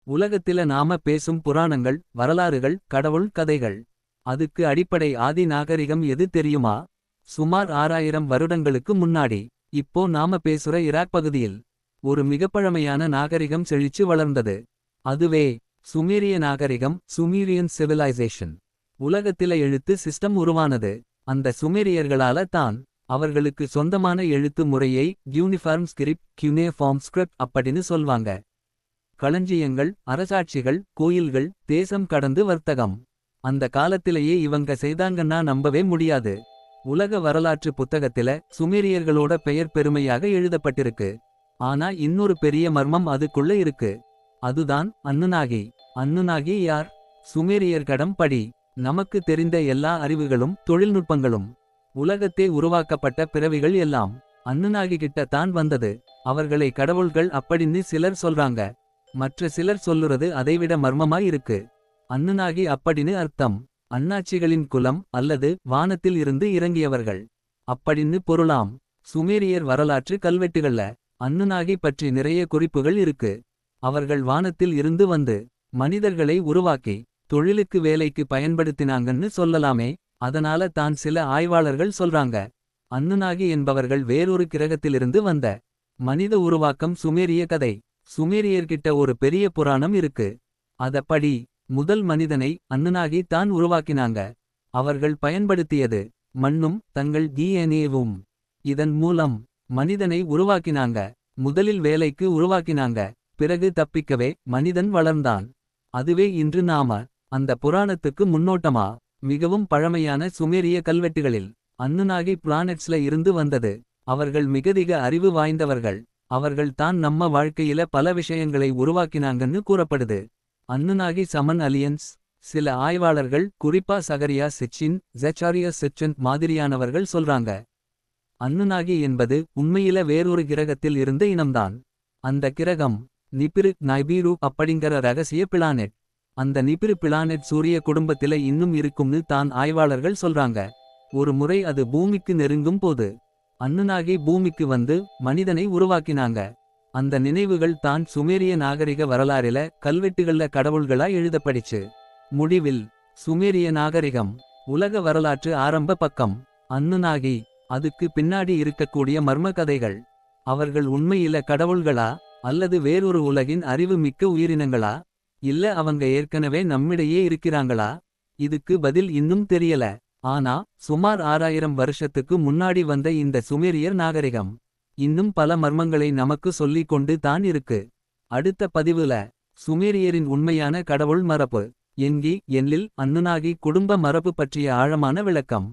உலகத்தில நாம பேசும் புராணங்கள் வரலாறுகள் கடவுள் கதைகள். அதுக்கு அடிப்படை ஆதி நாகரிகம் எது தெரியுமா? சுமார் 6000 வருடங்களுக்கு முன்னாடி. இப்போ நாம பேசுற இராக் பகுதியில் ஒரு மிகப்பழமையான நாகரிகம் செழிச்சு வளர்ந்தது. அதுவே சுமேரிய நாகரிகம். சுமீரியன் சிவிலைசேஷன். உலகத்தில எழுத்து சிஸ்டம் உருவானது அந்த சுமேரியர்களால தான். அவர்களுக்கு சொந்தமான எழுத்து முறையை யூனிஃபார்ம் ஸ்கிரிப்ட் கியூனேஃபார்ம் ஸ்கிரிப்ட் அப்படின்னு சொல்வாங்க. களஞ்சியங்கள் அரசாட்சிகள் கோயில்கள் தேசம் கடந்து வர்த்தகம். அந்த காலத்திலேயே இவங்க செய்தாங்கன்னா நம்பவே முடியாது. உலக வரலாற்று புத்தகத்தில சுமேரியர்களோட பெயர் பெருமையாக எழுதப்பட்டிருக்கு. ஆனா இன்னொரு பெரிய மர்மம் அதுக்குள்ள இருக்கு. அதுதான் அன்னுநாகி. அன்னுநாகி யார்? சுமேரியர்களிடம் படி நமக்கு தெரிந்த எல்லா அறிவுகளும் தொழில்நுட்பங்களும் உலகத்தே உருவாக்கப்பட்ட பிறவிகள் எல்லாம் அன்னுநாகி கிட்ட தான் வந்தது. அவர்களை கடவுள்கள் அப்படின்னு சிலர் சொல்றாங்க. மற்ற சிலர் சொல்லுறது அதைவிட மர்மமாய் இருக்கு. அன்னுநாகி அப்படின்னு அர்த்தம் அண்ணாச்சிகளின் குலம் அல்லது வானத்தில் இருந்து இறங்கியவர்கள் அப்படின்னு பொருளாம். சுமேரியர் வரலாற்று கல்வெட்டுகள்ல அன்னுநாகி பற்றி நிறைய குறிப்புகள் இருக்கு. அவர்கள் வானத்தில் இருந்து வந்து மனிதர்களை உருவாக்கி தொழிலுக்கு வேலைக்கு பயன்படுத்தினாங்கன்னு சொல்லலாமே. அதனால தான் சில ஆய்வாளர்கள் சொல்றாங்க அன்னுநாகி என்பவர்கள் வேறொரு கிரகத்திலிருந்து வந்த மனித உருவாக்கம். சுமேரிய கதை. சுமேரியர்கிட்ட ஒரு பெரிய புராணம் இருக்கு. அதப்படி முதல் மனிதனை அன்னுநாகி தான் உருவாக்கினாங்க. அவர்கள் பயன்படுத்தியது மண்ணும் தங்கள் டிஎன்ஏவும். இதன் மூலம் மனிதனை உருவாக்கினாங்க. முதலில் வேலைக்கு உருவாக்கினாங்க. பிறகு தப்பிக்கவே மனிதன் வளர்ந்தான். அதுவே இன்று நாம அந்த புராணத்துக்கு முன்னோட்டமா. மிகவும் பழமையான சுமேரிய கல்வெட்டுகளில் அன்னுநாகி பிளானட்ஸ்ல இருந்து வந்தது. அவர்கள் மிகதிக அறிவு வாய்ந்தவர்கள். அவர்கள் தான் நம்ம வாழ்க்கையில பல விஷயங்களை உருவாக்கினாங்கன்னு கூறப்படுது. அன்னுநாகி சமன் அலியன்ஸ். சில ஆய்வாளர்கள் குறிப்பா சகரியா சிச்சின் ஜெச்சாரியா சிச்சன் மாதிரியானவர்கள் சொல்றாங்க அன்னுநாகி என்பது உண்மையில வேறொரு கிரகத்தில் இருந்த இனம்தான். அந்த கிரகம் நிபிரு நைபீரு அப்படிங்கிற ரகசிய பிளானெட். அந்த நிபிரு பிளானெட் சூரிய குடும்பத்தில இன்னும் இருக்கும்னு தான் ஆய்வாளர்கள் சொல்றாங்க. ஒரு முறை அது பூமிக்கு நெருங்கும் போது அன்னுநாகி பூமிக்கு வந்து மனிதனை உருவாக்கினாங்க. அந்த நினைவுகள் தான் சுமேரிய நாகரிக வரலாறில கல்வெட்டுகள்ல கடவுள்களா எழுதப்படிச்சு. முடிவில் சுமேரிய நாகரிகம் உலக வரலாற்று ஆரம்ப பக்கம். அன்னுநாகி அதுக்கு பின்னாடி இருக்கக்கூடிய மர்ம கதைகள். அவர்கள் உண்மையில கடவுள்களா அல்லது வேறொரு உலகின் அறிவு மிக்க உயிரினங்களா? இல்ல அவங்க ஏற்கனவே நம்மிடையே இருக்கிறாங்களா? இதுக்கு பதில் இன்னும் தெரியல. ஆனா சுமார் 6000 வருஷத்துக்கு முன்னாடி வந்த இந்த சுமேரியர் நாகரிகம் இன்னும் பல மர்மங்களை நமக்கு சொல்லிக் கொண்டு தான் இருக்கு. அடுத்த பதிவுல சுமேரியரின் உண்மையான கடவுள் மரபு என்கில் அன்னுநாகி குடும்ப மரபு பற்றிய ஆழமான விளக்கம்.